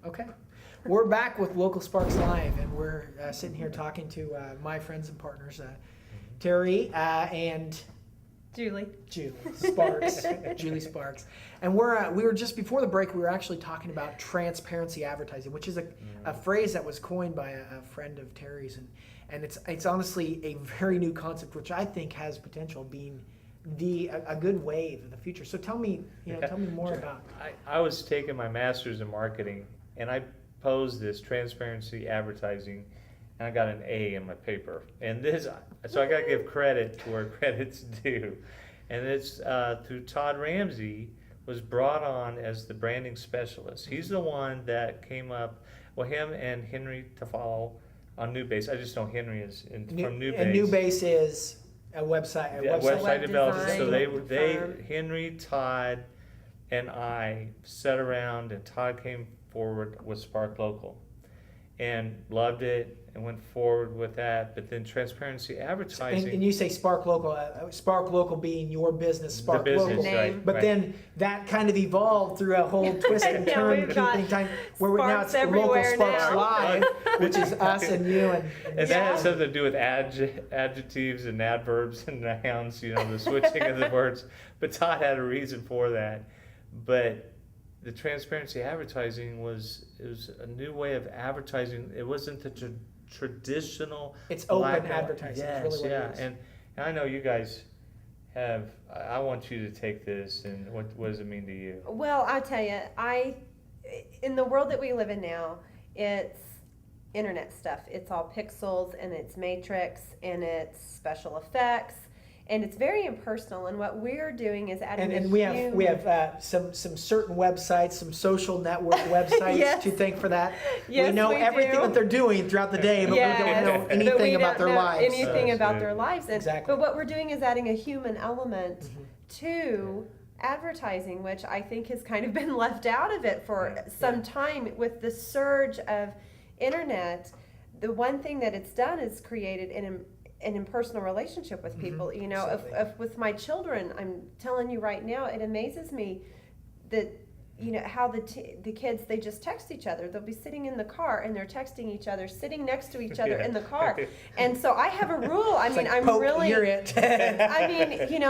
Okay. We're back with Local Sparks Live, and we're sitting here talking to my friends and partners, Terry and Julie Sparks, Julie Sparks. And we were just before the break, we were actually talking about transparency advertising, which is a phrase that was coined by a friend of Terry's. And it's honestly a very new concept, which I think has potential of being a good wave of the future. So tell me more about. I was taking my master's in marketing, and I posed this transparency advertising, and I got an A in my paper. And so I got to give credit to where credit's due. And it's through Todd Ramsey was brought on as the branding specialist. He's the one that came up, him and Henry Tafalo on Newbase. I just know Henry is from Newbase. And Newbase is a website. Website developers. So firm. Henry, Todd, and I sat around, and Todd came forward with Spark Local, and loved it, and went forward with that. But then transparency advertising. And you say Spark Local being your business, Spark the business, Local. Name. But then that kind of evolved through a whole twist and Yeah, turn. we've got Time where now it's Sparks Local everywhere Sparks now. Live, which is us and you and And that has something to do with adjectives and adverbs and nouns, the switching of the words. But Todd had a reason for that. But the transparency advertising was a new way of advertising. It wasn't the traditional. It's open black and white. advertising. Yes, It's really what it is. And I know you guys have. I want you to take this. And what does it mean to you? Well, I tell you, in the world that we live in now, it's internet stuff. It's all pixels and it's matrix and it's special effects and it's very impersonal. And what we're doing is adding And we have some certain websites, some social network websites Yes. to thank for that. Yes, we know we everything do. that they're doing throughout the day, but Yes, we don't know but anything we about don't their know lives. anything about their Absolutely. lives. Exactly. But what we're doing is adding a human element Mm-hmm. to advertising, which I think has kind of been left out of it for some time with the surge of internet. The one thing that it's done is created an impersonal relationship with people. Absolutely. If with my children, I'm telling you right now, it amazes me that how the kids, they just text each other. They'll be sitting in the car and they're texting each other, sitting next to each other in the car. And so I have a rule. I mean, I'm Poke, really. you're it. I mean,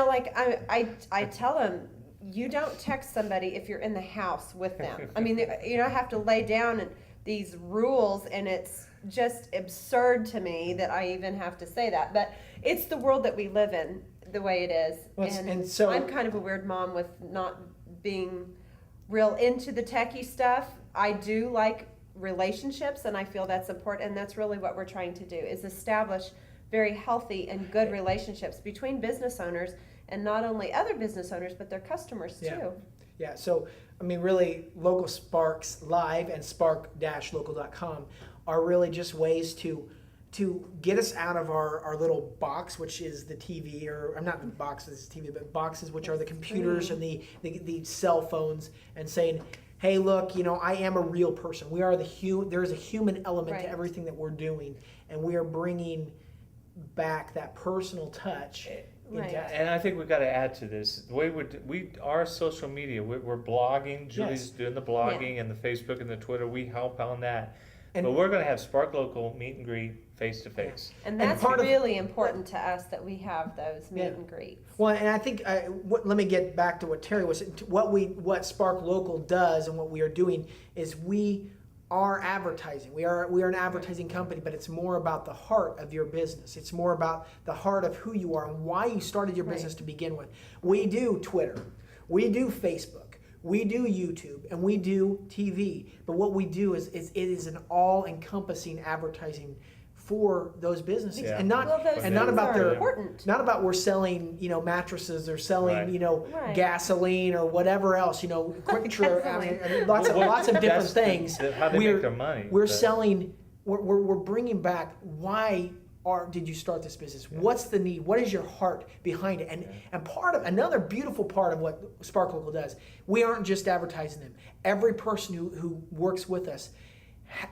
I tell them, you don't text somebody if you're in the house with them. I mean, I have to lay down these rules, and it's just absurd to me that I even have to say that. But it's the world that we live in, the way it is. Well, and so- I'm kind of a weird mom with not being real into the techie stuff. I do like relationships, and I feel that's important, and that's really what we're trying to do, is establish very healthy and good relationships between business owners, and not only other business owners, but their customers too. Yeah, so I mean, really, Local Sparks Live and spark-local.com are really just ways to get us out of our little box, which is the TV, or I'm not boxes, TV, but boxes, which are the computers and the cell phones, and saying, hey, look, I am a real person. We are there's a human element Right. to everything that we're doing, and we are bringing back that personal touch. Right. And I think we've got to add to this. The way our social media, we're blogging. Julie's Yes. doing the blogging and the Facebook and the Twitter. We help on that. And- But we're going to have Spark Local meet and greet face to face. And And that's part of- really important to us, that we have those meet Yeah. and greets. Well, and I think let me get back to what Terry was saying. What Spark Local does and what we are doing is we are advertising. We are an advertising company, but it's more about the heart of your business. It's more about the heart of who you are and why you started your business to begin with. We do Twitter, we do Facebook, we do YouTube, and we do TV. But what we do is it is an all-encompassing advertising for those businesses, Yeah. and not Well, those and not things about are their important. not about we're selling mattresses or selling Right. Right. gasoline or whatever else quick trip. Gasoline. I mean, lots of different That's things. how they make their money. We're but- selling. We're bringing back why. Did you start this business? What's the need? What is your heart behind it? And part of another beautiful part of what Spark Local does, we aren't just advertising them. Every person who works with us,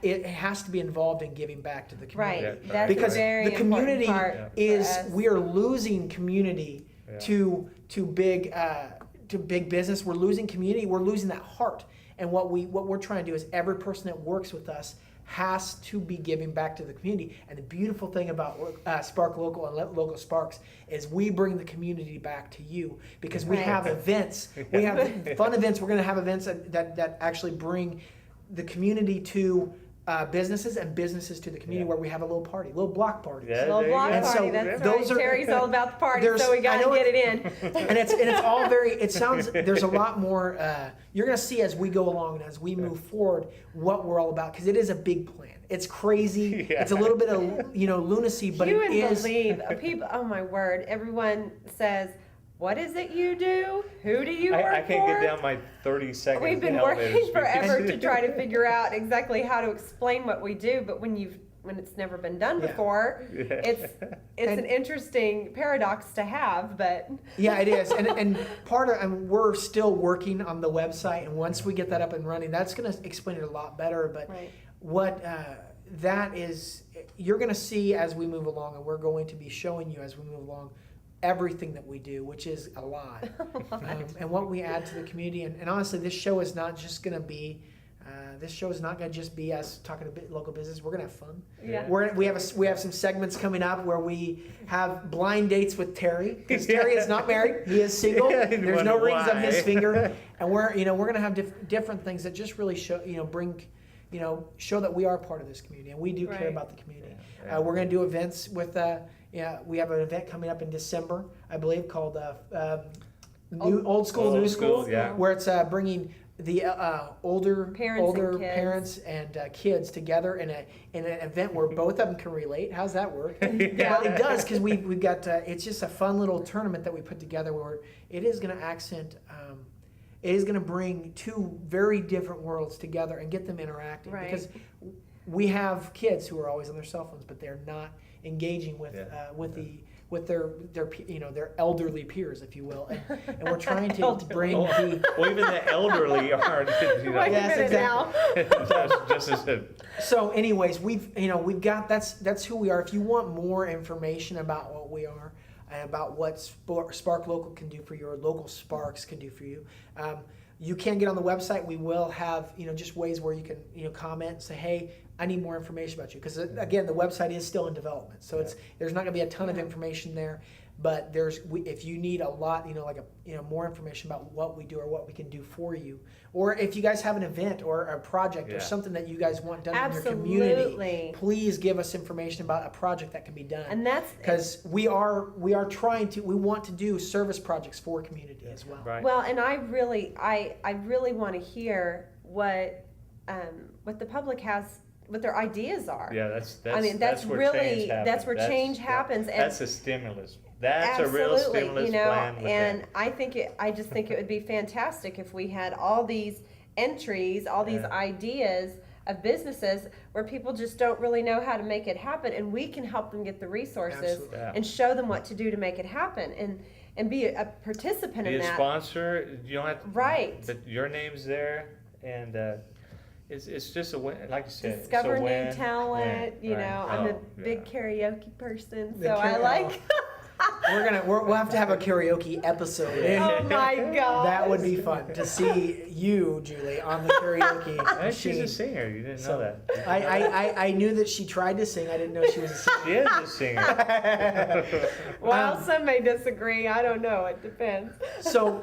it has to be involved in giving back to the community. Right. Yeah, That's Because a very the community important part is for us. we are losing community Yeah. to big business. We're losing community. We're losing that heart. And what we're trying to do is every person that works with us has to be giving back to the community. And the beautiful thing about Spark Local and Local Sparks is we bring the community back to you, because we Right. have events. We have fun events. We're going to have events that actually bring the community to businesses and businesses to the community, Yeah. where we have a little party, little block parties. Yeah, Little there you block go. And so party, that's those right. are- Terry's all about the party, There's- so we I gotta know get it in. And it's all very, it sounds, there's a lot more, you're gonna see as we go along and as we move forward what we're all about, because it is a big plan. It's crazy. Yeah. It's a little bit of, lunacy, but You it wouldn't is. believe people. Oh my word! Everyone says, "What is it you do? Who do you work I can't for?" get down my 30 seconds. We've been elevator working speech. forever to try to figure out exactly how to explain what we do, but when it's never been done Yeah. before, Yeah. it's And- an interesting paradox to have. But Yeah, it is. And part of, and we're still working on the website, and once we get that up and running, that's gonna explain it a lot better. But right. what that is, you're going to see as we move along, and we're going to be showing you as we move along everything that we do, which is a lot, and what we add to the community. And honestly, this show is not just going to be this show is not going to just be us talking to local business. We're going to have fun. Yeah. We have some segments coming up where we have blind dates with Terry, because Terry is not married; he is single. Yeah, There's no wonder rings on his why. finger, and we're going to have different things that just really show bring. Show that we are part of this community, and we do care Right. about the community. Yeah. We're going to do events with, we have an event coming up in December, I believe, called Old School, New School, yeah. where it's bringing the older Parents and kids. and kids together in an event where both of them can relate. How's that work? Yeah. Well, it does, because we've got it's just a fun little tournament that we put together where it is going to accent. It is going to bring two very different worlds together and get them interacting, Right. because we have kids who are always on their cell phones, but they're not engaging with Yeah. with their elderly peers, if you will, and we're trying to Elderly. bring Oh, the. well, even the elderly are. Wait Yes, a minute now. just as a, So, anyways, we've got that's who we are. If you want more information about what we are and about what Spark Local can do for you, or Local Sparks can do for you, you can get on the website. We will have just ways where you can comment and say, hey, I need more information about you, because again, the website is still in development, so there's not going to be a ton of information there. But if you need a lot, more information about what we do or what we can do for you, or if you guys have an event or a project or Yeah. something that you guys want done in your Absolutely. community, please give us information about a project that can be done. And that's Because we are we want to do service projects for community as well. right. well, and I really want to hear what the public has, what their ideas are. Yeah, that's I mean, that's that's where really- change happens. that's where change happens, and- that's a stimulus. That's a real Absolutely, stimulus plan. With and that. I just think it would be fantastic if we had all these entries, all these Yeah. ideas of businesses where people just don't really know how to make it happen, and we can help them get the resources Absolutely. Yeah. and show them what to do to make it happen, and be a participant Be in a that. sponsor. You don't have to, Right. But your name's there, and it's just a win. Like you said, Discover it's a new win, talent. win, right. I'm a Oh, big yeah. karaoke person, The so I karaoke- like. We'll have to have a karaoke episode. Oh my god. That would be fun to see you, Julie, on the karaoke Hey, she's machine. a singer. You didn't So, know that. I knew that she tried to sing. I didn't know she was a singer. She is a singer. Well, some may disagree. I don't know. It depends. So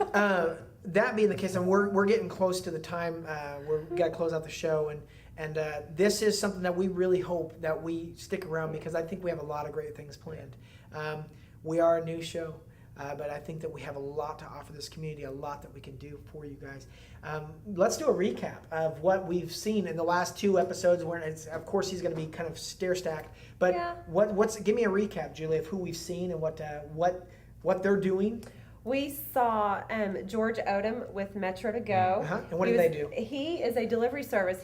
that being the case, and we're getting close to the time. We've got to close out the show, and this is something that we really hope that we stick around, because I think we have a lot of great things planned. We are a new show, but I think that we have a lot to offer this community, a lot that we can do for you guys. Let's do a recap of what we've seen in the last 2 episodes. Where of course he's going to be kind of stair stacked, but Yeah. give me a recap, Julie, of who we've seen and what they're doing. We saw George Odom with Metro to Go. Uh-huh. And what He do they was- do? He is a delivery service.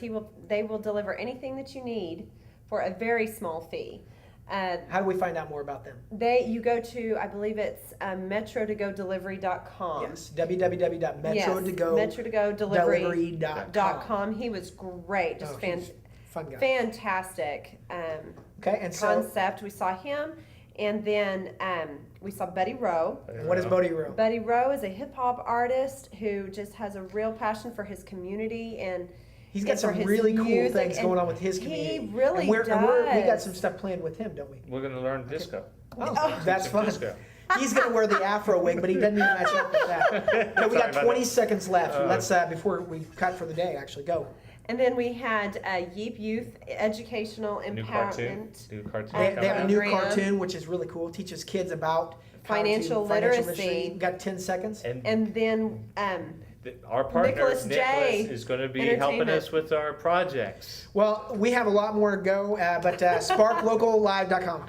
They will deliver anything that you need for a very small fee. How do we find out more about them? You go to, I believe it's metrotogodelivery.com. Yes, www.metrotogodelivery.com. metrotogodelivery.com. He was great, just He's a fun guy. fantastic Okay, and so concept. We saw him, And then we saw Betty Rowe. And what is Bodie Rowe? Buddy Rowe is a hip hop artist who just has a real passion for his community and He's got and for some his really cool music, things and going on with his he community. really we got does. some stuff planned with him, don't we? We're gonna learn disco. Oh, that's Some fun. disco. He's gonna wear the afro wig, but he doesn't even match up with that. Okay, we Sorry got about 20 that. seconds left. Oh. Let's before we cut for the day. Actually, go. And then we had Yeep Youth Educational New cartoon. Empowerment. New cartoon. They have a new program. cartoon which is really cool. Teaches kids about how to- Financial literacy. We got 10 seconds. And then Our partner, Nicholas J. is gonna be helping Entertainment. us with our projects. Well, we have a lot more to go, but sparklocallive.com.